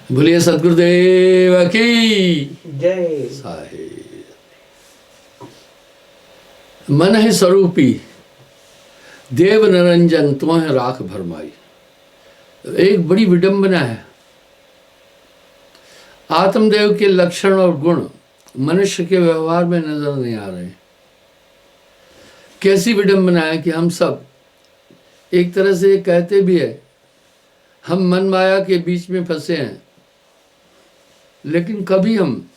बोलिए सदगुरुदेव की जय। साहेब। मन है स्वरूपी देव निरंजन तुम्हें राख भरमाई। एक बड़ी विडंबना है। आत्मदेव के लक्षण और गुण मनुष्य के व्यवहार में नजर नहीं आ रहे। कैसी विडंबना है कि हम सब एक तरह से कहते भी है हम मन माया के बीच में फंसे हैं, लेकिन कभी हम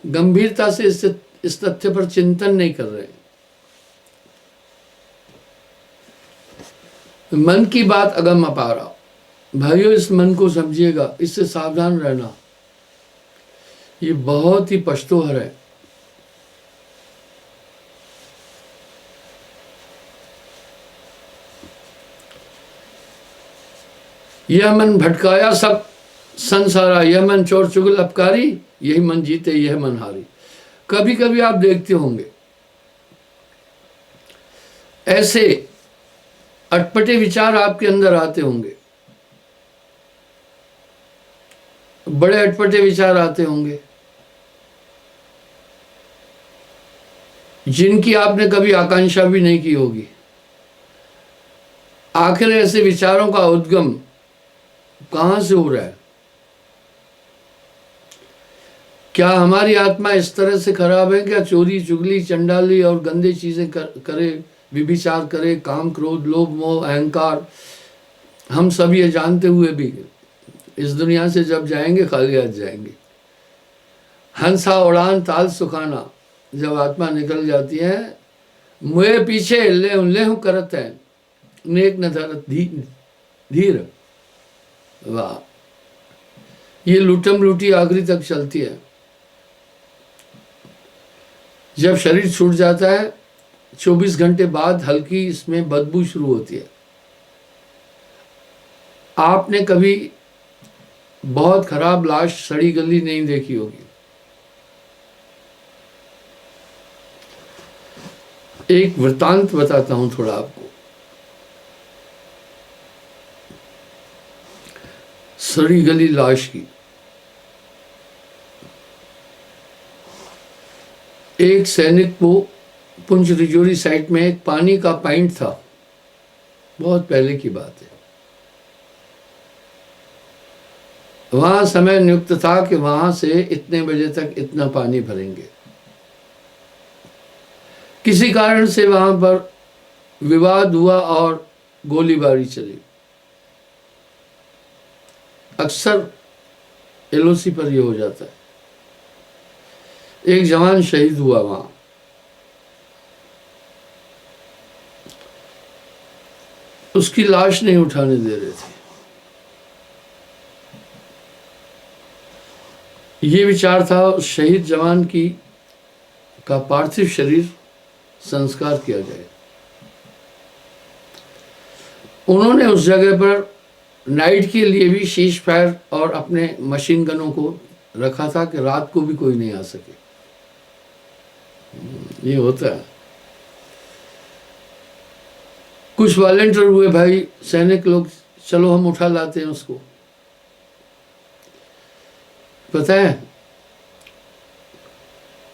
गंभीरता से इस तथ्य पर चिंतन नहीं कर रहे। मन की बात अगम अपारा। भाइयों, इस मन को समझिएगा, इससे सावधान रहना। ये बहुत ही पछतोहर है। यह मन भटकाया सब संसारा, यह मन चोर चुगल अपकारी, यही मन जीते यह मन हारी। कभी कभी आप देखते होंगे ऐसे अटपटे विचार आपके अंदर आते होंगे, बड़े अटपटे विचार आते होंगे जिनकी आपने कभी आकांक्षा भी नहीं की होगी। आखिर ऐसे विचारों का उद्गम कहां से हो रहा है? क्या हमारी आत्मा इस तरह से खराब है? क्या चोरी चुगली चंडाली और गंदे चीजें करे, विभिचार करे, काम क्रोध लोभ मोह अहंकार, हम सब ये जानते हुए भी इस दुनिया से जब जाएंगे खाली हाथ जाएंगे। हंसा उड़ान ताल सुखाना, जब आत्मा निकल जाती है मुए पीछे ले करत है नेक न धरत धीर। वाह, ये लूटम लूटी आखिरी तक चलती है। जब शरीर छूट जाता है 24 घंटे बाद हल्की इसमें बदबू शुरू होती है। आपने कभी बहुत खराब लाश सड़ी गली नहीं देखी होगी। एक वृतांत बताता हूं थोड़ा आपको। सड़ी गली लाश की। एक सैनिक को पुंछ रिजौरी साइट में एक पानी का पाइंट था, बहुत पहले की बात है। वहां समय नियुक्त था कि वहां से इतने बजे तक इतना पानी भरेंगे। किसी कारण से वहां पर विवाद हुआ और गोलीबारी चली। अक्सर एलओसी पर यह हो जाता है। एक जवान शहीद हुआ वहां। उसकी लाश नहीं उठाने दे रहे थे। ये विचार था उस शहीद जवान का पार्थिव शरीर संस्कार किया जाए। उन्होंने उस जगह पर नाइट के लिए भी शीश फायर और अपने मशीन गनों को रखा था कि रात को भी कोई नहीं आ सके। ये होता है। कुछ वॉलेंटियर हुए भाई सैनिक लोग, चलो हम उठा लाते हैं उसको। पता है,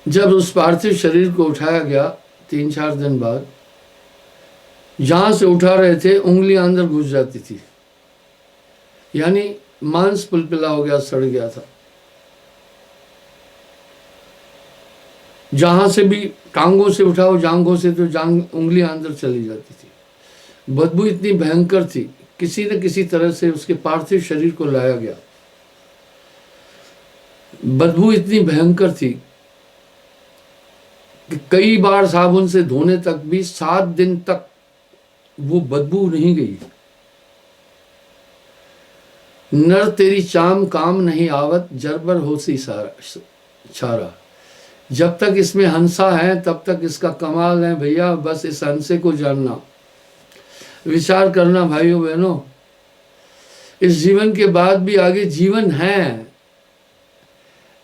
जब उस पार्थिव शरीर को उठाया गया 3-4 दिन बाद, जहां से उठा रहे थे उंगलियां अंदर घुस जाती थी, यानी मांस पुलपिला हो गया, सड़ गया था। जहां से भी टांगों से उठाओ, जांघों से, तो उंगलियां अंदर चली जाती थी। बदबू इतनी भयंकर थी, किसी न किसी तरह से उसके पार्थिव शरीर को लाया गया। बदबू इतनी भयंकर थी कि कई बार साबुन से धोने तक भी 7 दिन तक वो बदबू नहीं गई। नर तेरी चाम काम नहीं आवत, जरबर होसी छारा। जब तक इसमें हंसा है तब तक इसका कमाल है भैया। बस इस हंसे को जानना, विचार करना भाइयों बहनों, इस जीवन के बाद भी आगे जीवन है,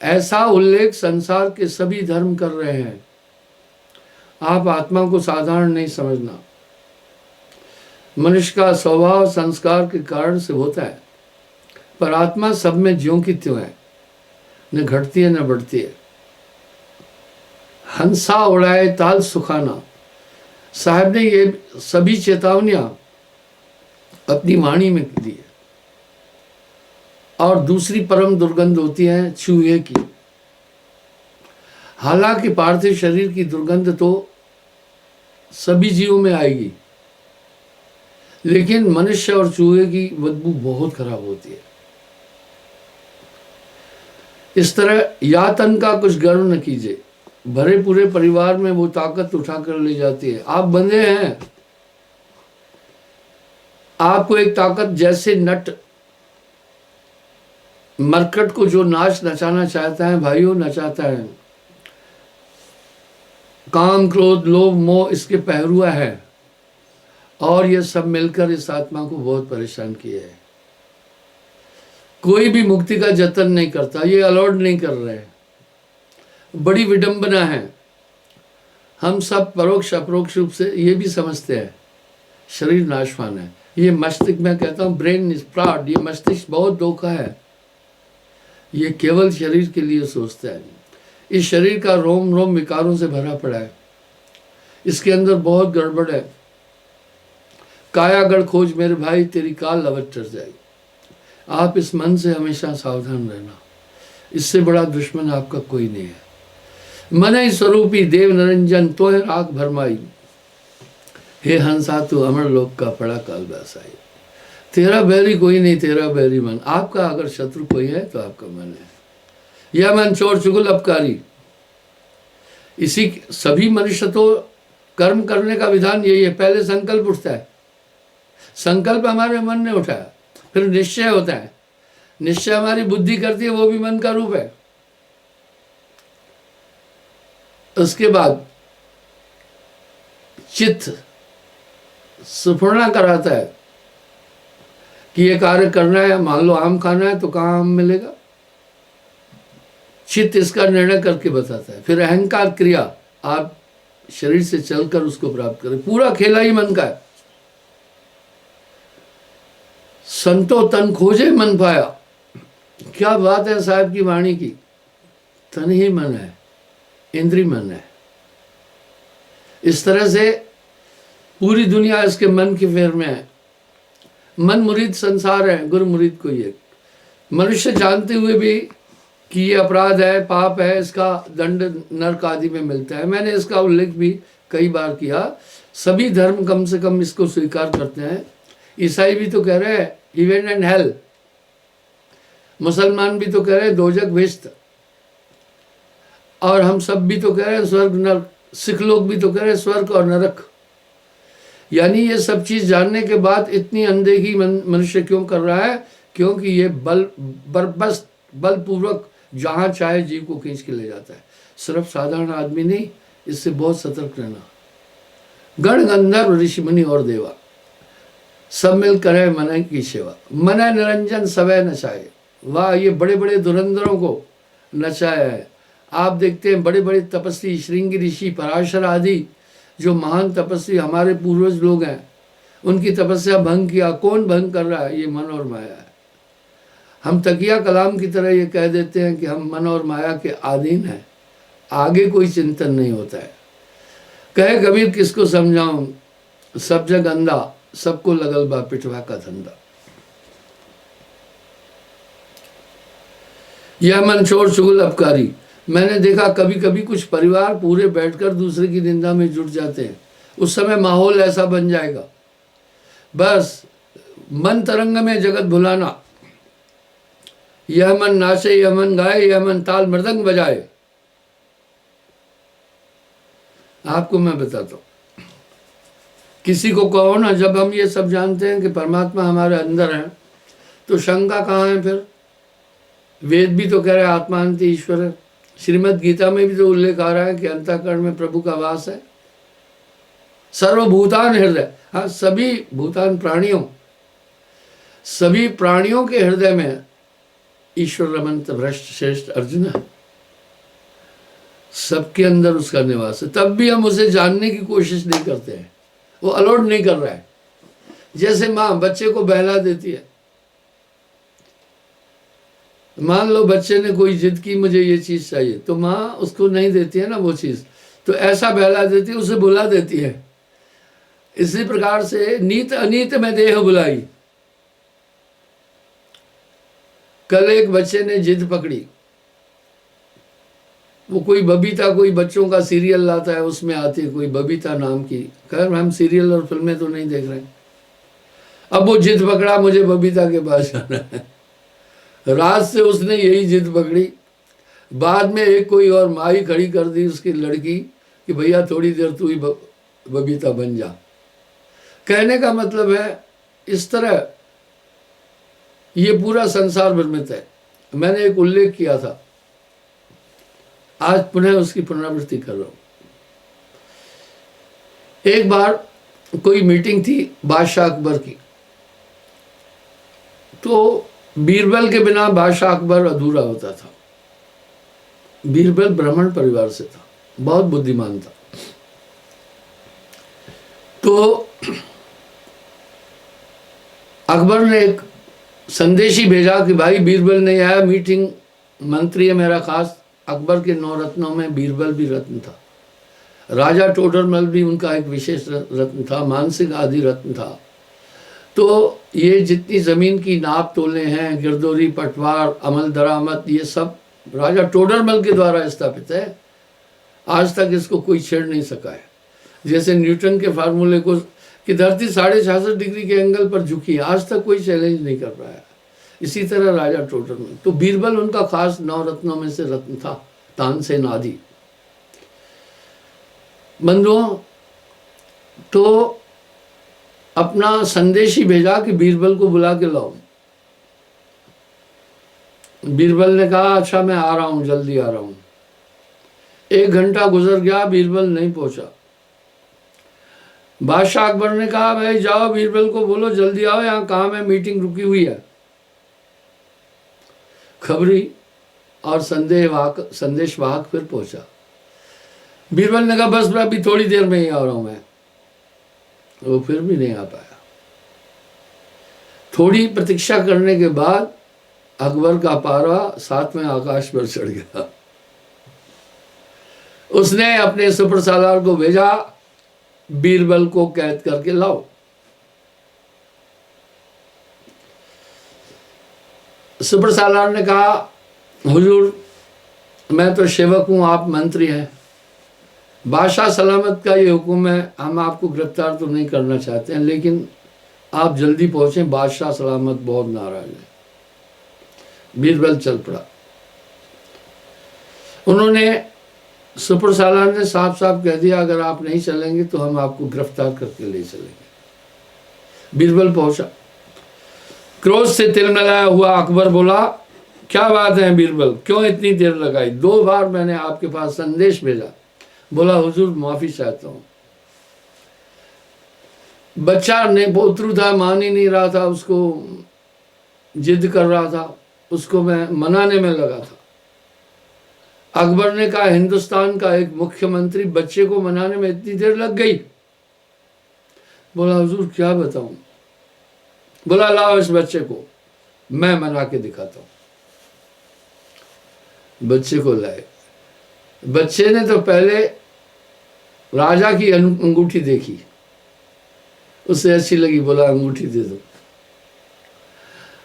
ऐसा उल्लेख संसार के सभी धर्म कर रहे हैं। आप आत्मा को साधारण नहीं समझना। मनुष्य का स्वभाव संस्कार के कारण से होता है। पर आत्मा सब में ज्यों की त्यों है, न घटती है न बढ़ती है। हंसा उड़ाए ताल सुखाना, साहब ने ये सभी चेतावनियां अपनी वाणी में दी है। और दूसरी परम दुर्गंध होती है चूहे की। हालांकि पार्थिव शरीर की दुर्गंध तो सभी जीवों में आएगी, लेकिन मनुष्य और चूहे की बदबू बहुत खराब होती है। इस तरह यातन का कुछ गर्व न कीजिए, भरे पूरे परिवार में वो ताकत उठाकर ले जाती है। आप बंधे हैं, आपको एक ताकत जैसे नट मरकट को जो नाच नचाना चाहता है भाइयों, नचाता है। काम क्रोध लोभ मोह इसके पहरुआ है, और ये सब मिलकर इस आत्मा को बहुत परेशान किया है। कोई भी मुक्ति का जतन नहीं करता, ये अलॉट नहीं कर रहे हैं। बड़ी विडंबना है। हम सब परोक्ष अपरोक्ष रूप से ये भी समझते हैं शरीर नाशवान है। ये मस्तिष्क, मैं कहता हूँ ब्रेन इज फ्रॉड, ये मस्तिष्क बहुत धोखा है। ये केवल शरीर के लिए सोचता है। इस शरीर का रोम रोम विकारों से भरा पड़ा है, इसके अंदर बहुत गड़बड़ है। कायागढ़ खोज मेरे भाई, तेरी काल अवध टर जाएगी। आप इस मन से हमेशा सावधान रहना, इससे बड़ा दुश्मन आपका कोई नहीं है। मन स्वरूपी देव निरंजन तो है राख भरमाई, हे हंसा तू अमर लोक का पड़ा काल व्यासाई। तेरा बैरी कोई नहीं, तेरा बैरी मन। आपका अगर शत्रु कोई है तो आपका मन है। यह मन चोर चुगल अपकारी। इसी सभी मनुष्य तो कर्म करने का विधान यही है। पहले संकल्प उठता है, संकल्प हमारे मन ने उठाया, फिर निश्चय होता है, निश्चय हमारी बुद्धि करती है, वो भी मन का रूप है। उसके बाद चित्त सुफुर्णा कराता है कि ये कार्य करना है। मान लो आम खाना है तो कहाँ आम मिलेगा, चित्त इसका निर्णय करके बताता है। फिर अहंकार क्रिया, आप शरीर से चलकर उसको प्राप्त करें। पूरा खेला ही मन का है। संतो तन खोजे मन पाया। क्या बात है साहब की वाणी की। तन ही मन है, इंद्री मन है। इस तरह से पूरी दुनिया इसके मन की फेर में है। मन मुरीद संसार है, गुरु मुरीद कोई एक। मनुष्य जानते हुए भी कि ये अपराध है, पाप है, इसका दंड नरक आदि में मिलता है। मैंने इसका उल्लेख भी कई बार किया। सभी धर्म कम से कम इसको स्वीकार करते हैं। ईसाई भी तो कह रहे हैं हेवन एंड हेल, मुसलमान भी तो कह रहे हैं दोजक बेहश्त, और हम सब भी तो कह रहे हैं स्वर्ग नरक। सिख लोग भी तो कह रहे हैं स्वर्ग और नरक। यानी ये सब चीज जानने के बाद इतनी अनदेखी मनुष्य क्यों कर रहा है? क्योंकि ये बलपूर्वक जहां चाहे जीव को खींच के ले जाता है। सिर्फ साधारण आदमी नहीं, इससे बहुत सतर्क रहना। गण गंधर्व ऋषि मुनि और देवा सब मिल करे मन की सेवा। मन निरंजन सवै नचाए। वाह, ये बड़े बड़े धुरंधरों को नचाया है। आप देखते हैं बड़े बड़े तपस्वी श्रृंगी ऋषि, पराशर आदि जो महान तपस्वी हमारे पूर्वज लोग हैं, उनकी तपस्या भंग किया। कौन भंग कर रहा है? ये मन और माया है। हम तकिया कलाम की तरह ये कह देते हैं कि हम मन और माया के अधीन हैं, आगे कोई चिंतन नहीं होता है। कहे कबीर किसको समझाऊं, सब जग अंधा, सबको लगल बा पिटवा का धंधा। यह मन चोर चुगल अपकारी। मैंने देखा कभी कभी कुछ परिवार पूरे बैठकर दूसरे की निंदा में जुट जाते हैं। उस समय माहौल ऐसा बन जाएगा, बस मन तरंग में जगत भुलाना। यह मन नाचे, यह मन गाए, यह मन ताल मृदंग बजाए। आपको मैं बताता हूं, किसी को कहो ना, जब हम ये सब जानते हैं कि परमात्मा हमारे अंदर है, तो शंका कहाँ है फिर? वेद भी तो कह रहे हैं आत्मांति ईश्वर है। श्रीमद् गीता में भी तो उल्लेख आ रहा है कि अंतःकरण में प्रभु का वास है। सर्वभूतान हृदय, हाँ, सभी भूतान प्राणियों, सभी प्राणियों के हृदय में ईश्वर रमन्त भ्रष्ट श्रेष्ठ अर्जुन है। सबके अंदर उसका निवास है। तब भी हम उसे जानने की कोशिश नहीं करते हैं, वो अलॉट नहीं कर रहा है। जैसे माँ बच्चे को बहला देती है, मान लो बच्चे ने कोई जिद की मुझे ये चीज़ चाहिए, तो माँ उसको नहीं देती है ना वो चीज़, तो ऐसा बहला देती है, उसे बुला देती है। इसी प्रकार से नीत अनीत में देह बुलाई। कल एक बच्चे ने जिद पकड़ी, वो कोई बबीता, कोई बच्चों का सीरियल लाता है, उसमें आती है कोई बबीता नाम की। खैर हम सीरियल और फिल्में तो नहीं देख रहे। अब वो जिद पकड़ा मुझे बबीता के पास जाना है। रात से उसने यही जिद पकड़ी। बाद में एक कोई और माई खड़ी कर दी उसकी लड़की कि भैया थोड़ी देर तू ही बबीता बन जा। कहने का मतलब है इस तरह ये पूरा संसार भ्रमित है। मैंने एक उल्लेख किया था, आज पुनः उसकी पुनरावृत्ति कर रहा हूं। एक बार कोई मीटिंग थी बादशाह अकबर की, तो बीरबल के बिना बादशाह अकबर अधूरा होता था। बीरबल ब्राह्मण परिवार से था, बहुत बुद्धिमान था। तो अकबर ने एक संदेशी भेजा कि भाई बीरबल नहीं आया, मीटिंग मंत्री है मेरा खास। अकबर के 9 रत्नों में बीरबल भी रत्न था। राजा टोडरमल भी उनका एक विशेष रत्न था, मानसिंह आदि रत्न था। तो ये जितनी जमीन की नाप तोले हैं, गिरदौरी, पटवार, अमल दरामद, ये सब राजा टोडरमल के द्वारा स्थापित है। आज तक इसको कोई छेड़ नहीं सका है। जैसे न्यूटन के फार्मूले को कि धरती 66.5 डिग्री के एंगल पर झुकी है, आज तक कोई चैलेंज नहीं कर पाया। इसी तरह राजा टोडरमल, तो बीरबल उनका खास 9 रत्नों में से रत्न था, तानसेन आदि। बंधुओं, तो अपना संदेशी भेजा कि बीरबल को बुला के लाओ। बीरबल ने कहा अच्छा मैं आ रहा हूं, जल्दी आ रहा हूं। 1 घंटा गुजर गया, बीरबल नहीं पहुंचा। बादशाह अकबर ने कहा भाई जाओ बीरबल को बोलो जल्दी आओ, यहाँ काम है, मीटिंग रुकी हुई है। खबरी और संदेशवाहक फिर पहुंचा। बीरबल ने कहा बस मैं अभी थोड़ी देर में ही आ रहा हूं मैं। वो फिर भी नहीं आ पाया। थोड़ी प्रतीक्षा करने के बाद अकबर का पारा 7वें आकाश पर चढ़ गया। उसने अपने सुपरसालार को भेजा, बीरबल को कैद करके लाओ। सुपरसालार ने कहा हुजूर मैं तो सेवक हूं, आप मंत्री हैं, बादशाह सलामत का ये हुक्म है, हम आपको गिरफ्तार तो नहीं करना चाहते हैं, लेकिन आप जल्दी पहुंचें, बादशाह सलामत बहुत नाराज है। बीरबल चल पड़ा। उन्होंने सुपरसालार ने साफ साफ कह दिया अगर आप नहीं चलेंगे तो हम आपको गिरफ्तार करके ले चलेंगे। बीरबल पहुंचा। क्रोध से तिलमिलाया हुआ अकबर बोला क्या बात है बीरबल, क्यों इतनी देर लगाई? 2 बार मैंने आपके पास संदेश भेजा। बोला हुजूर माफी चाहता हूं। बच्चा ने पोतरू था, मान ही नहीं रहा था, उसको जिद कर रहा था, उसको मैं मनाने में लगा था। अकबर ने कहा हिंदुस्तान का एक मुख्यमंत्री बच्चे को मनाने में इतनी देर लग गई? बोला हुजूर क्या बताऊं। बोला लाओ इस बच्चे को, मैं मना के दिखाता हूं। बच्चे को लाए। बच्चे ने तो पहले राजा की अंगूठी देखी, उसे अच्छी लगी, बोला अंगूठी दे दो।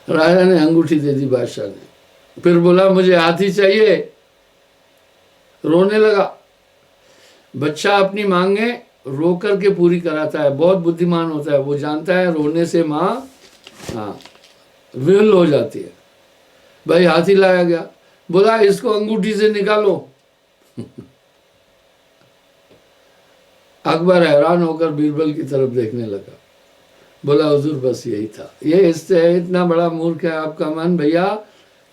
राजा ने अंगूठी दे दी बादशाह ने। फिर बोला मुझे हाथी चाहिए। रोने लगा। बच्चा अपनी मांगे रो करके पूरी कराता है, बहुत बुद्धिमान होता है, वो जानता है रोने से माँ विल हो जाती है। भाई हाथी लाया गया। बोला इसको अंगूठी से निकालो। अकबर हैरान होकर बीरबल की तरफ देखने लगा। बोला हुजूर बस यही था, ये इससे इतना बड़ा मूर्ख है आपका मन भैया,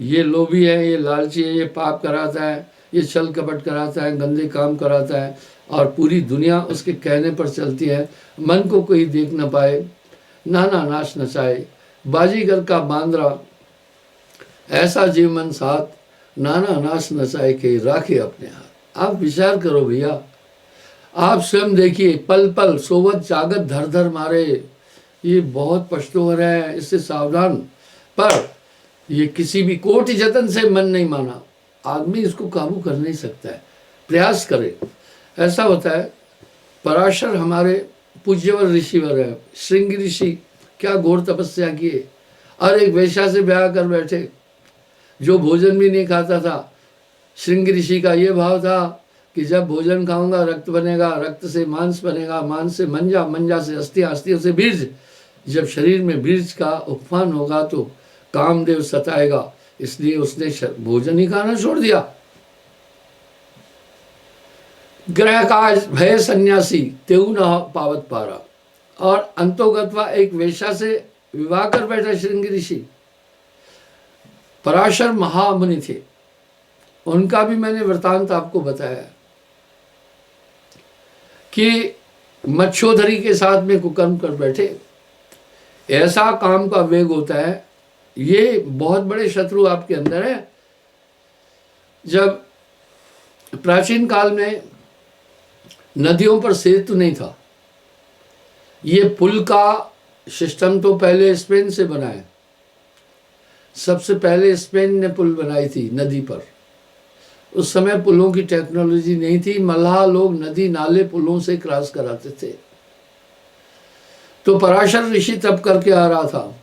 ये लोभी है, ये लालची है, ये पाप कराता है, ये छल कपट कराता है, गंदे काम कराता है, और पूरी दुनिया उसके कहने पर चलती है। मन को कोई देख न पाए, नाना नाश नचाए, बाजीगर का बांद्रा, ऐसा जीवन साथ, नाना नाश नचाए के राखे अपने हाथ। आप विचार करो भैया, आप स्वयं देखिए, पल पल सोवत जागत धर धर मारे, ये बहुत पछतोहर है, इससे सावधान। पर ये किसी भी कोटि जतन से मन नहीं माना, आदमी इसको काबू कर नहीं सकता है, प्रयास करे। ऐसा होता है, पराशर हमारे पूज्यवर ऋषिवर है, श्रृंगी ऋषि क्या घोर तपस्या किए, और एक वेश्या से ब्याह कर बैठे जो भोजन भी नहीं खाता था। श्रृंगी ऋषि का ये भाव था कि जब भोजन खाऊंगा रक्त बनेगा, रक्त से मांस बनेगा, मांस से मंजा, मंजा से अस्थियां, अस्थियों से बीज, जब शरीर में बीज का उपमान होगा तो कामदेव सताएगा, इसलिए उसने भोजन ही खाना छोड़ दिया। ग्रह काज भय सन्यासी तेऊ न पावत पारा, और अंतोगत्वा एक वेश्या से विवाह कर बैठा श्रृंगी ऋषि। पराशर महामुनि थे, उनका भी मैंने वृतांत आपको बताया कि मच्छोधरी के साथ में कुकर्म कर बैठे। ऐसा काम का वेग होता है, ये बहुत बड़े शत्रु आपके अंदर है। जब प्राचीन काल में नदियों पर सेतु नहीं था, ये पुल का सिस्टम तो पहले स्पेन से बना है। सबसे पहले स्पेन ने पुल बनाई थी नदी पर। उस समय पुलों की टेक्नोलॉजी नहीं थी, मल्लाह लोग नदी नाले पुलों से क्रॉस कराते थे। तो पराशर ऋषि तब करके आ रहा था।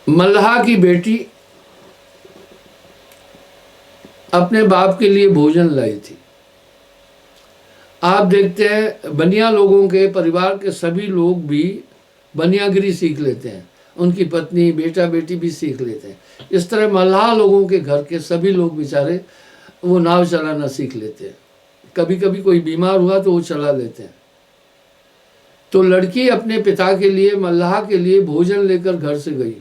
मल्लाह की बेटी अपने बाप के लिए भोजन लाई थी। आप देखते हैं बनिया लोगों के परिवार के सभी लोग भी बनियागिरी सीख लेते हैं, उनकी पत्नी बेटा बेटी भी सीख लेते हैं। इस तरह मल्लाह लोगों के घर के सभी लोग बेचारे वो नाव चलाना सीख लेते हैं। कभी कभी कोई बीमार हुआ तो वो चला लेते हैं। तो लड़की अपने पिता के लिए, मल्लाह के लिए भोजन लेकर घर से गई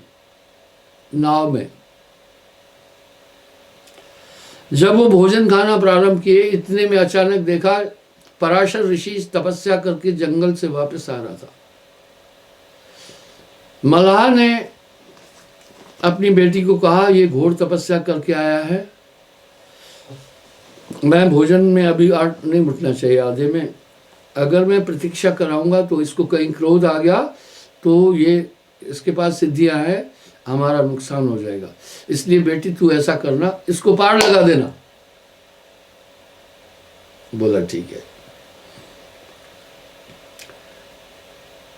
नाव में। जब वो भोजन खाना प्रारंभ किए, इतने में अचानक देखा पराशर ऋषि तपस्या करके जंगल से वापस आ रहा था। मल्लाह ने अपनी बेटी को कहा, ये घोर तपस्या करके आया है, मैं भोजन में अभी नहीं उठना चाहिए आधे में। अगर मैं प्रतीक्षा कराऊंगा तो इसको कहीं क्रोध आ गया तो ये इसके पास सिद्धियां हैं, हमारा नुकसान हो जाएगा। इसलिए बेटी तू ऐसा करना, इसको पार लगा देना। बोला ठीक है।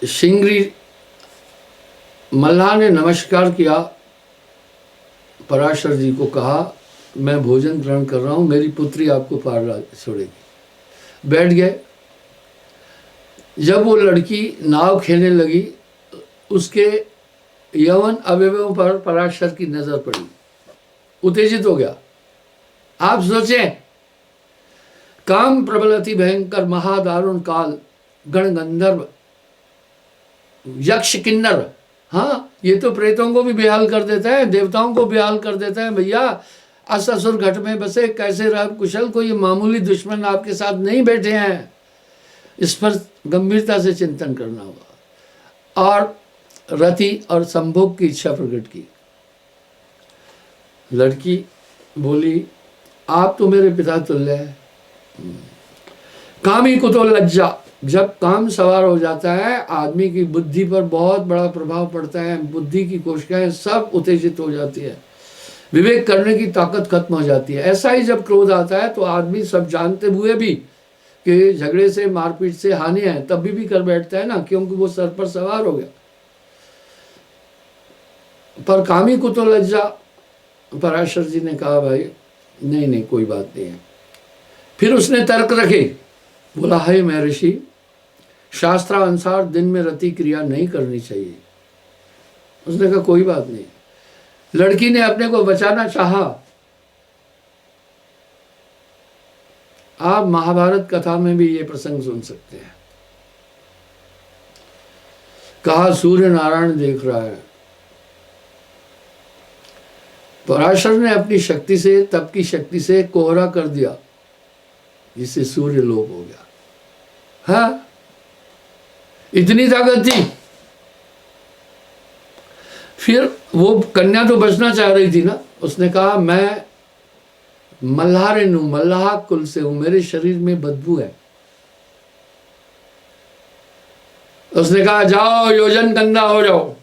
श्रृंगी मल्लाह ने नमस्कार किया, पराशर जी को कहा मैं भोजन ग्रहण कर रहा हूं, मेरी पुत्री आपको पार छोड़ेगी। बैठ गए। जब वो लड़की नाव खेलने लगी, उसके यौवन अवयवों पर पराशर की नजर पड़ी, उत्तेजित हो गया। आप सोचें, काम प्रबल अति भयंकर महादारुण काल, गण गंधर्व यक्ष किन्नर, हाँ ये तो प्रेतों को भी बेहाल कर देता है, देवताओं को बेहाल कर देता है। भैया अस असुर घट में बसे, कैसे रह कुशल, कोई मामूली दुश्मन आपके साथ नहीं बैठे हैं। इस पर गंभीरता से चिंतन करना होगा। और रति और संभोग की इच्छा प्रकट की। लड़की बोली, आप तो मेरे पिता तुल्य है। कामी कुतो लज्जा, जब काम सवार हो जाता है आदमी की बुद्धि पर बहुत बड़ा प्रभाव पड़ता है, बुद्धि की कोशिकाएं सब उत्तेजित हो जाती है, विवेक करने की ताकत खत्म हो जाती है। ऐसा ही जब क्रोध आता है तो आदमी सब जानते हुए भी कि झगड़े से मारपीट से हानि है, तब भी कर बैठता है ना, क्योंकि वो सर पर सवार हो गया। पर कामी कुतो लज्जा, पराशर जी ने कहा भाई नहीं नहीं कोई बात नहीं है। फिर उसने तर्क रखे, बोला है मैं ऋषि, शास्त्रानुसार दिन में रति क्रिया नहीं करनी चाहिए। उसने कहा कोई बात नहीं। लड़की ने अपने को बचाना चाहा। आप महाभारत कथा में भी ये प्रसंग सुन सकते हैं। कहा सूर्य नारायण देख रहा है। पराशर ने अपनी शक्ति से, तप की शक्ति से कोहरा कर दिया, जिससे सूर्य लोप हो गया। हाँ इतनी ताकत थी। फिर वो कन्या तो बचना चाह रही थी ना, उसने कहा मैं मल्हारिन हूं, मल्लाह कुल से हूं, मेरे शरीर में बदबू है। उसने कहा जाओ योजन गंगा हो जाओ।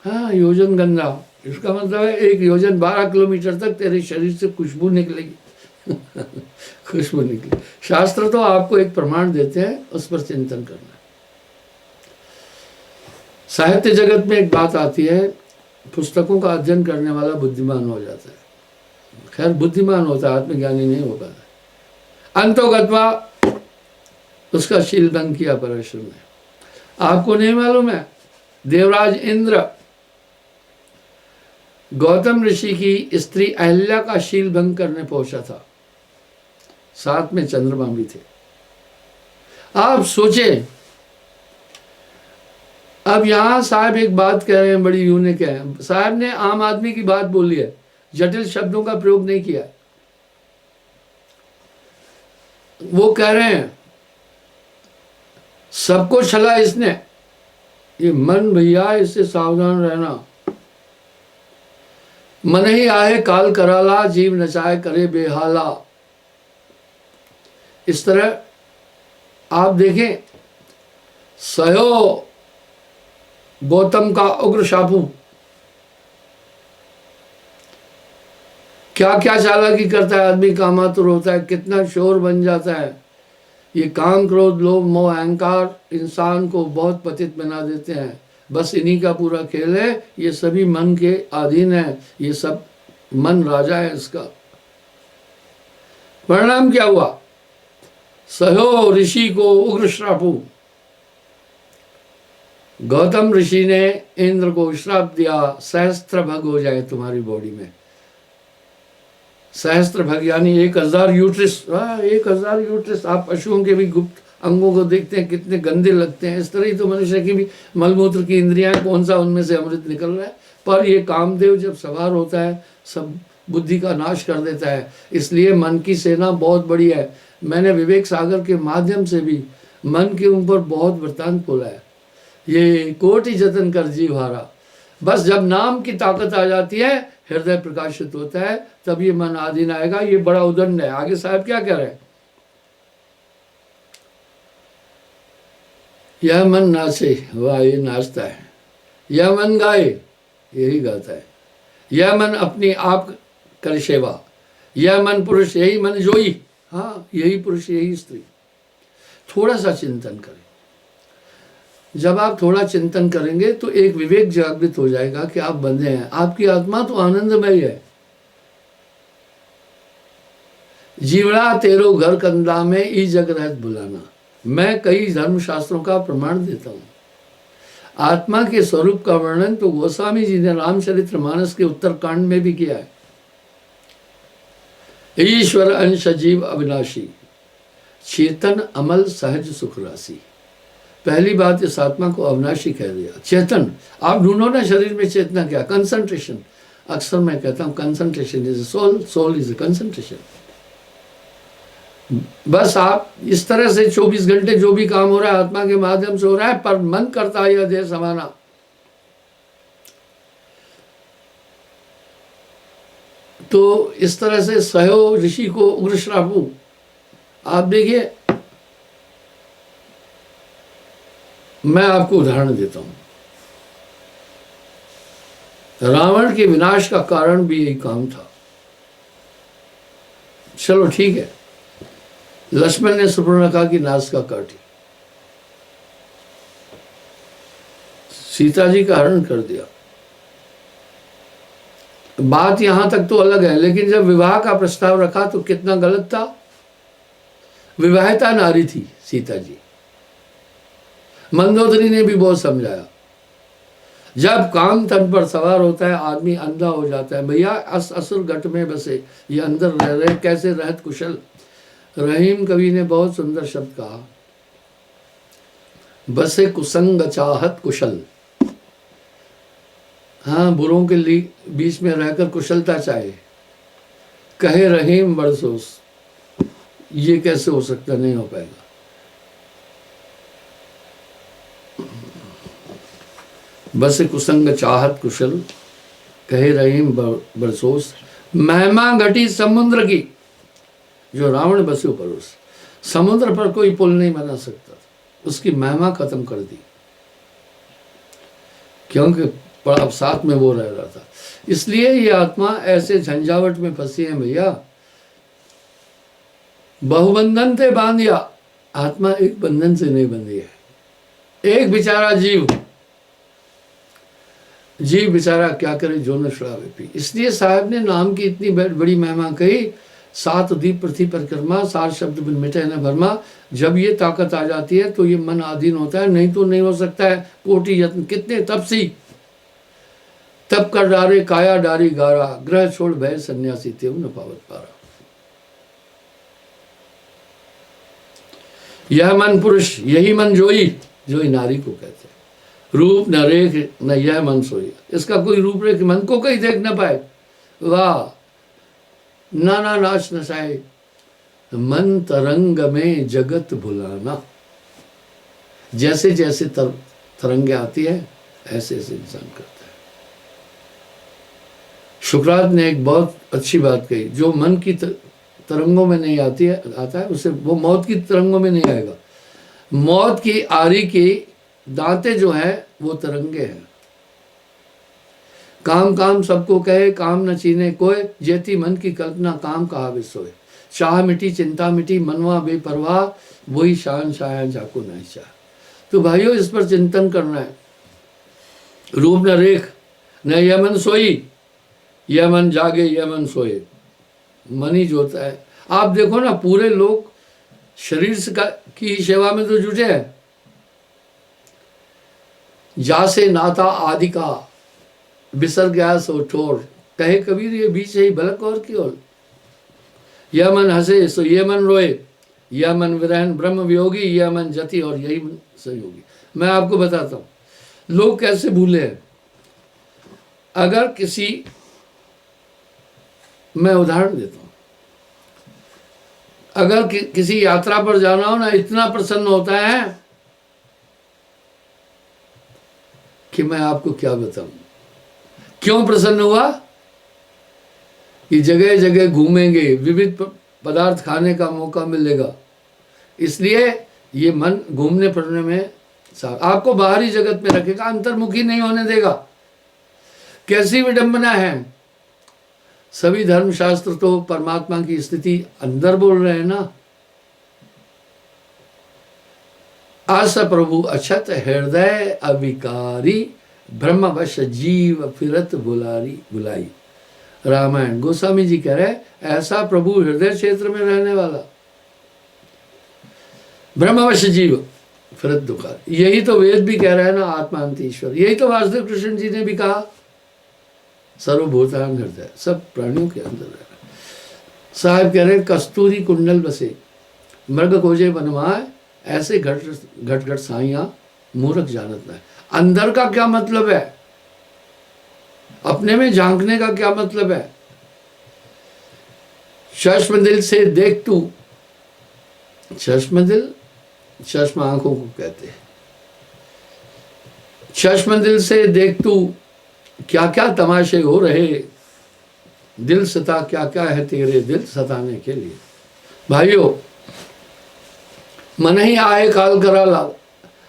हाँ, योजन गंगा, इसका मतलब है 1 योजन 12 किलोमीटर तक तेरे शरीर से खुशबू निकलेगी। खुशबू निकले। शास्त्र तो आपको एक प्रमाण देते हैं, उस पर चिंतन करना। साहित्य जगत में एक बात आती है, पुस्तकों का अध्ययन करने वाला बुद्धिमान हो जाता है। खैर बुद्धिमान होता है, आत्मज्ञानी नहीं हो पाता। अंतोगत्वा उसका शील भंग किया परमेश्वर ने। आपको नहीं मालूम है, देवराज इंद्र गौतम ऋषि की स्त्री अहिल्या का शील भंग करने पहुंचा था, साथ में चंद्रमा भी थे। आप सोचें, अब यहां साहब एक बात कह रहे हैं, बड़ी यूनिक है। साहब ने आम आदमी की बात बोली है, जटिल शब्दों का प्रयोग नहीं किया। वो कह रहे हैं सबको छला इसने, ये मन भैया, इससे सावधान रहना। मन ही आए काल कराला, जीव नचाए करे बेहाला। इस तरह आप देखें, सयो गौतम का उग्र शापू क्या क्या चालाकी करता है, आदमी कामातुर होता है, कितना शोर बन जाता है। ये काम क्रोध लोभ मोह अहंकार इंसान को बहुत पतित बना देते हैं। बस इन्हीं का पूरा खेल है, ये सभी मन के अधीन है, ये सब मन राजा है इसका। परिणाम क्या हुआ? सहो ऋषि को उग्र श्रापू। गौतम ऋषि ने इंद्र को श्राप दिया, सहस्त्र भग हो जाए तुम्हारी बॉडी में। सहस्त्र भग यानी 1000 यूट्रिस। 1000 यूट्रिस। आप पशुओं के भी गुप्त अंगों को देखते हैं, कितने गंदे लगते हैं। इस तरह ही तो मनुष्य की भी मलमूत्र की इंद्रियां, कौन सा उनमें से अमृत निकल रहा है। पर ये कामदेव जब सवार होता है, सब बुद्धि का नाश कर देता है। इसलिए मन की सेना बहुत बड़ी है। मैंने विवेक सागर के माध्यम से भी मन के ऊपर बहुत वृत्तांत बोला है। ये कोटि जतन कर जीव हारा। बस जब नाम की ताकत आ जाती है, हृदय प्रकाशित होता है, तब ये मन आधीन आएगा। ये बड़ा उदंड है। आगे साहब क्या कह रहे हैं? यह मन नाचे, वाह ये नाचता है। यह मन गाए, यही गाता है। यह मन अपनी आप कर सेवा। यह मन पुरुष, यही मन जोई। हाँ, यही पुरुष यही स्त्री। थोड़ा सा चिंतन करें। जब आप थोड़ा चिंतन करेंगे तो एक विवेक जागृत हो जाएगा कि आप बंधे हैं। आपकी आत्मा तो आनंदमय है। जीवड़ा तेरो घर कंदा में ई जग रहत बुलाना। मैं कई धर्म शास्त्रों का प्रमाण देता हूं। आत्मा के स्वरूप का वर्णन तो गोस्वामी जी ने रामचरितमानस के उत्तरकांड में भी किया है। ईश्वर अंश जीव अविनाशी, चेतन अमल सहज सुख राशि। पहली बात, इस आत्मा को अविनाशी कह दिया। चेतन, आप ढूंढो ना शरीर में चेतना क्या? कंसंट्रेशन। अक्सर मैं कहता हूं concentration is soul, soul is concentration. बस आप इस तरह से 24 घंटे जो भी काम हो रहा है आत्मा के माध्यम से हो रहा है, पर मन करता है यह देह समाना। तो इस तरह से सहो ऋषि को उग्र श्रापू। आप देखिए, मैं आपको उदाहरण देता हूं। रावण के विनाश का कारण भी यही काम था। चलो ठीक है, लक्ष्मण ने सुपर्णखा की नासिका काटी, सीता जी का हरण कर दिया। बात यहां तक तो अलग है, लेकिन जब विवाह का प्रस्ताव रखा तो कितना गलत था। विवाहिता नारी थी सीता जी। मंदोदरी ने भी बहुत समझाया। जब काम तन पर सवार होता है आदमी अंधा हो जाता है। भैया असुर घट में बसे, ये अंदर रह रहे कैसे रहत कुशल। रहीम कवि ने बहुत सुंदर शब्द कहा, बसे कुसंग चाहत कुशल। हाँ, बुरों के बीच में रहकर कुशलता चाहे। कहे रहीम बरसोस, ये कैसे हो सकता? नहीं हो पाएगा। बस कुसंग चाहत कुशल, कहे रहीम बरसोस। महिमा घटी समुद्र की, जो रावण बसे पर उस समुद्र पर कोई पुल नहीं बना सकता, उसकी महिमा खत्म कर दी। क्योंकि अब साथ में वो रह रहा था। इसलिए ये आत्मा ऐसे झंझावट में फंसी है भैया। बहुबंधन थे बांधिया, आत्मा एक बंधन से नहीं बंधी है। एक बेचारा जीव बेचारा क्या करे, जो न शराबे पी। इसलिए साहब ने नाम की इतनी बड़ी महिमा कही। 7 दीप पृथ्वी परिक्रमा, 7 शब्द बिन मिटे न भरमा। जब ये ताकत आ जाती है तो ये मन आधीन होता है, नहीं तो नहीं हो सकता है। कोटि यत्न कितने तपसी तप कर डारे, काया डारी गारा, ग्रह छोड़ भय सन्यासी थे न पावत पारा। यह मन पुरुष, यही मन जोई, जोई नारी को कहते हैं। रूप न रेख न यह मन सोई, इसका कोई रूप रेख मन को कहीं देख न पाए। वाह, नाना नाच नचाए, मन तरंग में जगत भुलाना। जैसे जैसे तरंगे आती है ऐसे ऐसे इंसान करता है। शुक्रात ने एक बहुत अच्छी बात कही, जो मन की तरंगों में नहीं आती है आता है उसे, वो मौत की तरंगों में नहीं आएगा। मौत की आरी की दांते जो है वो तरंगे हैं। काम काम सबको कहे, काम न चीने कोय, जेती मन की कल्पना काम कहा विसोए। चाह मिटी चिंता मिटी, मनवा बेपरवाह, वही शान शाया जाको नहीं चाह। तो भाइयों, इस पर चिंतन करना है। रूप न रेख न यह मन सोई, यह मन जागे यह मन सोए। मन ही जो होता है। आप देखो ना, पूरे लोग शरीर की सेवा में तो जुटे हैं। जा से नाता आदि का बिसर गया सो ठोर, कहे कबीर ये बीच ही भलक और की ओर। यह मन हंसे सो ये मन रोए, यह मन विरहन ब्रह्म वियोगी, यह मन जति और यही मन संयोगी। मैं आपको बताता हूँ लोग कैसे भूले हैं। अगर किसी, मैं उदाहरण देता हूँ, अगर किसी यात्रा पर जाना हो ना, इतना प्रसन्न होता है कि मैं आपको क्या बताऊं। क्यों प्रसन्न हुआ? कि जगह जगह घूमेंगे, विविध पदार्थ खाने का मौका मिलेगा, इसलिए ये मन घूमने फिरने में आपको बाहरी जगत में रखेगा, अंतर्मुखी नहीं होने देगा। कैसी विडंबना है। सभी धर्मशास्त्र तो परमात्मा की स्थिति अंदर बोल रहे हैं ना। आस प्रभु अछत हृदय अविकारी, ब्रह्मवश जीव फिरत बुलाई। रामायण गोस्वामी जी कह रहे, ऐसा प्रभु हृदय क्षेत्र में रहने वाला, ब्रह्मवश जीव फिरत दुखारी। यही तो वेद भी कह रहा है ना, आत्मांत ईश्वर। यही तो वासुदेव कृष्ण जी ने भी कहा, सर्वभूतान हृदय, सब प्राणियों के अंदर रह रहा। साहब कह रहे, कस्तूरी कुंडल बसे मृग खोजे बनवाए, ऐसे घट घट साइया मूर्ख जानत है। अंदर का क्या मतलब है? अपने में झांकने का क्या मतलब है? चश्म दिल से देख तू, चश्म दिल, चश्म आंखों को कहते हैं। चश्म दिल से देख तू, क्या क्या तमाशे हो रहे, दिल सता क्या क्या है तेरे दिल सताने के लिए। भाइयों, मन ही आए काल करा लाल,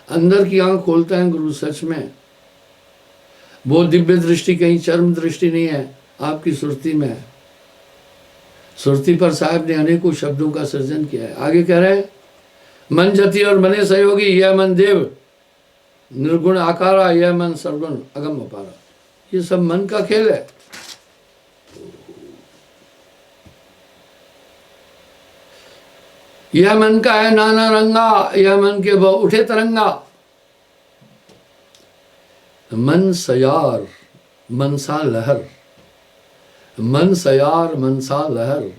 अंदर की आंख खोलता है गुरु। सच में वो दिव्य दृष्टि कहीं चर्म दृष्टि नहीं है, आपकी सुरती में है। सुरती पर साहब ने अनेकों शब्दों का सृजन किया है। आगे कह रहे हैं, मन जति और मने सहयोगी, यह मन देव निर्गुण आकारा, यह मन सर्वगुण अगम अपारा। ये सब मन का खेल है। यह मन का है नाना रंगा, यह मन के बहु उठे तरंगा। मन सयार मनसा लहर, मन सयार मनसा लहर,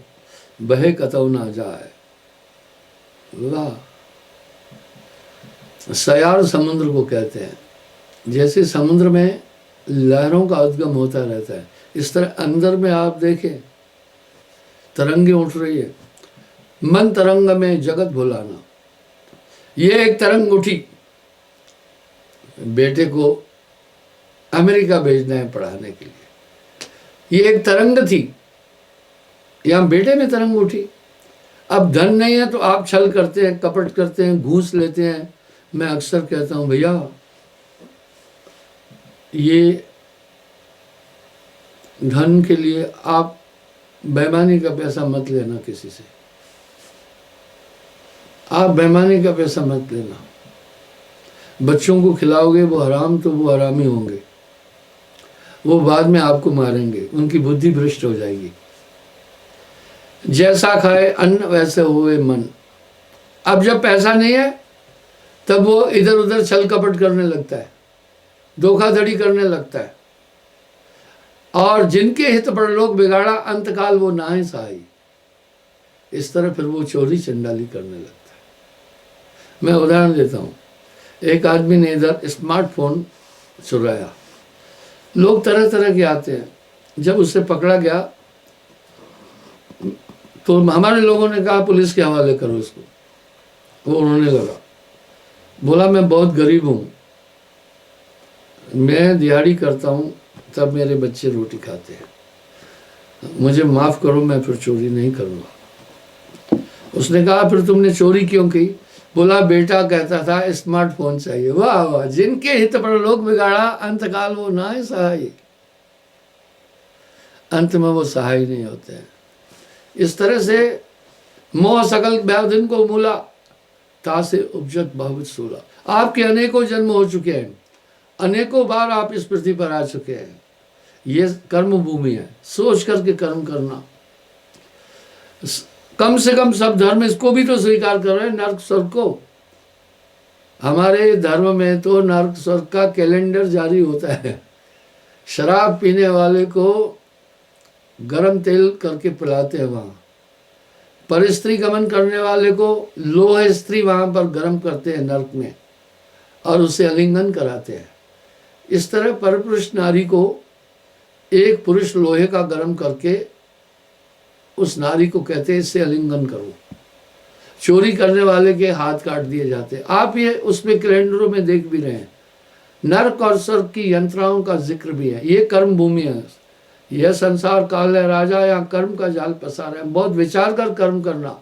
बहे कतौ ना जाए। वाह, सयार समुद्र को कहते हैं। जैसे समुद्र में लहरों का उद्गम होता रहता है, इस तरह अंदर में आप देखें तरंगे उठ रही है। मन तरंग में जगत भुलाना, ये एक तरंग उठी। बेटे को अमेरिका भेजना है पढ़ाने के लिए, ये एक तरंग थी। यहां बेटे में तरंग उठी। अब धन नहीं है तो आप छल करते हैं, कपट करते हैं, घूस लेते हैं। मैं अक्सर कहता हूं, भैया ये धन के लिए आप बेईमानी का पैसा मत लेना किसी से, आप बेईमानी का पैसा मत लेना। बच्चों को खिलाओगे वो हराम, तो वो हरामी होंगे, वो बाद में आपको मारेंगे, उनकी बुद्धि भ्रष्ट हो जाएगी। जैसा खाए अन्न वैसे हुए मन। अब जब पैसा नहीं है तब वो इधर उधर छल कपट करने लगता है, धोखाधड़ी करने लगता है, और जिनके हित पर लोग बिगाड़ा अंतकाल वो नाहि सहाई। इस तरह फिर वो चोरी चंडाली करने लगता है। मैं उदाहरण देता हूँ, एक आदमी ने इधर स्मार्टफोन चुराया, लोग तरह तरह के आते हैं। जब उसे पकड़ा गया तो हमारे लोगों ने कहा पुलिस के हवाले करो इसको। वो उन्होंने लगा, बोला मैं बहुत गरीब हूँ, मैं दिहाड़ी करता हूँ, तब मेरे बच्चे रोटी खाते हैं, मुझे माफ़ करो, मैं फिर चोरी नहीं करूँगा। उसने कहा फिर तुमने चोरी क्यों की? बोला बेटा कहता था स्मार्टफोन चाहिए। वाह वाह, जिनके हित पर लोग बिगाड़ा अंतकाल वो नाहि सहाय। अंत में वो सहाय नहीं होते हैं। इस तरह से मोह सकल व्याधिन को मूला, तासे उपजत बहुत सूला। आपके अनेकों जन्म हो चुके हैं, अनेकों बार आप इस पृथ्वी पर आ चुके हैं। ये कर्म भूमि है, सोच करके कर्म करना। कम से कम सब धर्म इसको भी तो स्वीकार कर रहे हैं, नर्क स्वर्ग को। हमारे धर्म में तो नर्क स्वर्ग का कैलेंडर जारी होता है। शराब पीने वाले को गरम तेल करके पिलाते हैं वहाँ, पर स्त्री गमन करने वाले को लोहे स्त्री वहाँ पर गर्म करते हैं नर्क में, और उसे आलिंगन कराते हैं। इस तरह परपुरुष नारी को एक पुरुष लोहे का गर्म करके उस नारी को कहते हैं इससे आलिंगन करो। चोरी करने वाले के हाथ काट दिए जाते हैं। आप ये उसमें कैलेंडरों में देख भी रहे हैं, नरक और स्वर्ग की यंत्राओं का जिक्र भी है। ये कर्म भूमि है, यह संसार काल है राजा, यहाँ कर्म का जाल पसार है। बहुत विचार कर कर्म करना,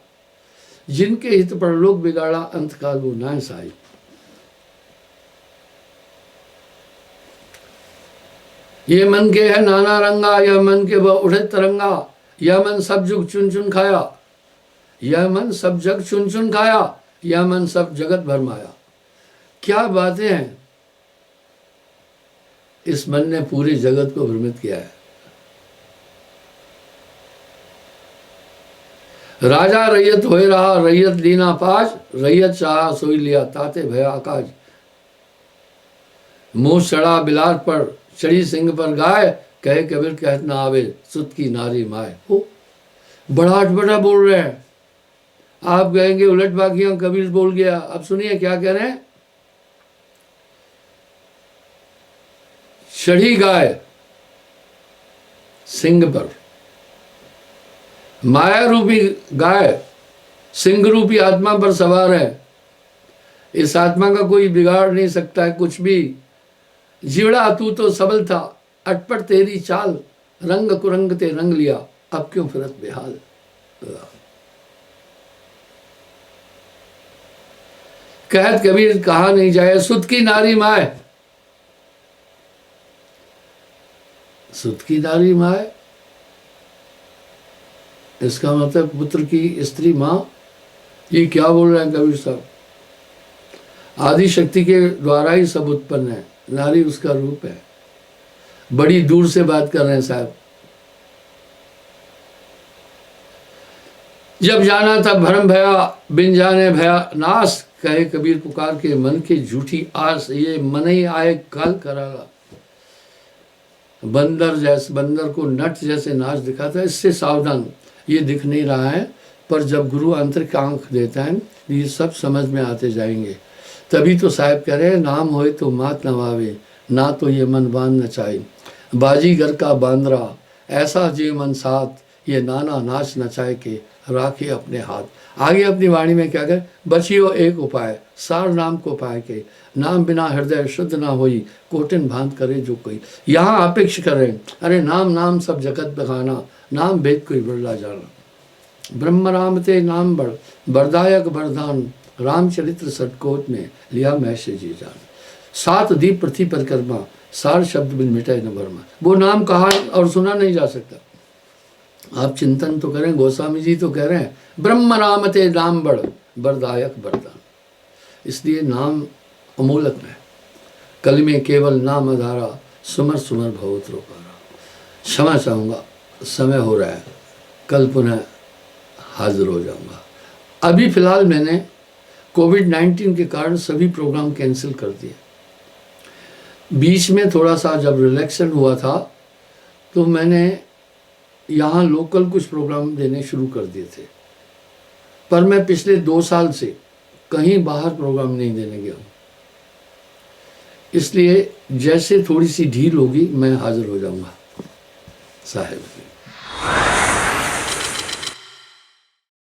जिनके हित पर लोग बिगाड़ा अंतकाल वो नाहि सहाय। ये मन के है नाना रंगा, यह मन के वह उड़े तरंगा, यह मन सब जुग चुन चुन खाया, यह मन सब जग चुन चुन खाया, यह मन सब जगत भरमाया। क्या बातें हैं! इस मन ने पूरे जगत को भ्रमित किया है। राजा रैयत होए रहा, रैयत लीना पाज, रैयत चाहा सोई लिया, ताते भय आकाज। मुंह चढ़ा बिलार पर, चढ़ी सिंह पर गाय, कहे कबीर कहत ना आवे, सुत की नारी माए। वो बड़ा अटपटा बोल रहे हैं। आप कहेंगे उलट बाकियां कबीर बोल गया। अब सुनिए क्या कह रहे हैं। चढ़ी गाय सिंह पर, माया रूपी गाय सिंह रूपी आत्मा पर सवार है। इस आत्मा का कोई बिगाड़ नहीं सकता है कुछ भी। जीवड़ा तू तो सबल था, अटपट तेरी चाल, रंग कुरंग ते रंग लिया, अब क्यों फिरत बेहाल। कहत कबीर कहा नहीं जाए, सुत की नारी माए। सुत की नारी माए, इसका मतलब पुत्र की स्त्री माँ। ये क्या बोल रहे हैं कबीर साहब। आदि शक्ति के द्वारा ही सब उत्पन्न है, नारी उसका रूप है। बड़ी दूर से बात कर रहे हैं साहब। जब जाना था भरम भया, बिन जाने भया नाश, कहे कबीर पुकार के मन की झूठी आस, ये मन ही आए काल कराला। बंदर जैसे, बंदर को नट जैसे नाच दिखाता है, इससे सावधान। ये दिख नहीं रहा है, पर जब गुरु आंतरिक आंख देता है ये सब समझ में आते जाएंगे। तभी तो साहब कह रहे हैं, नाम होए तो मात नवावे, ना तो ये मन बांध नचाए। बाजीगर का बांद्रा ऐसा जे मन साथ, ये नाना नाच नचाए के राखे अपने हाथ। आगे अपनी वाणी में क्या कहे, बचियो एक उपाय, सार नाम को पाए के, नाम बिना हृदय शुद्ध ना होई, कोटिन भांत करे जो कोई। यहाँ अपेक्ष करें, अरे नाम नाम सब जगत बखाना, नाम भेद कोई बड़ला जाना। ब्रह्म राम ते नाम बड़, बरदायक बरदान, रामचरित्र सटकोट में लिया मैं से जी जान। सात दीप पृथ्वी परिक्रमा, सार शब्द बिन मिटाए न भरमा। वो नाम कहा और सुना नहीं जा सकता। आप चिंतन तो करें, गोस्वामी जी तो कह रहे हैं ब्रह्म नाम ते नाम बड़ बरदायक वरदान। इसलिए नाम अमूलक है। कल में केवल नाम आधारा, सुमर सुमर भवत रोपारा। क्षमा चाहूँगा, समय हो रहा है, कल पुनः हाजिर हो जाऊँगा। अभी फ़िलहाल मैंने कोविड-19 के कारण सभी प्रोग्राम कैंसिल कर दिए। बीच में थोड़ा सा जब रिलैक्सन हुआ था तो मैंने यहाँ लोकल कुछ प्रोग्राम देने शुरू कर दिए थे, पर मैं पिछले 2 साल से कहीं बाहर प्रोग्राम नहीं देने गया हूँ। इसलिए जैसे थोड़ी सी ढील होगी मैं हाजिर हो जाऊँगा साहिब।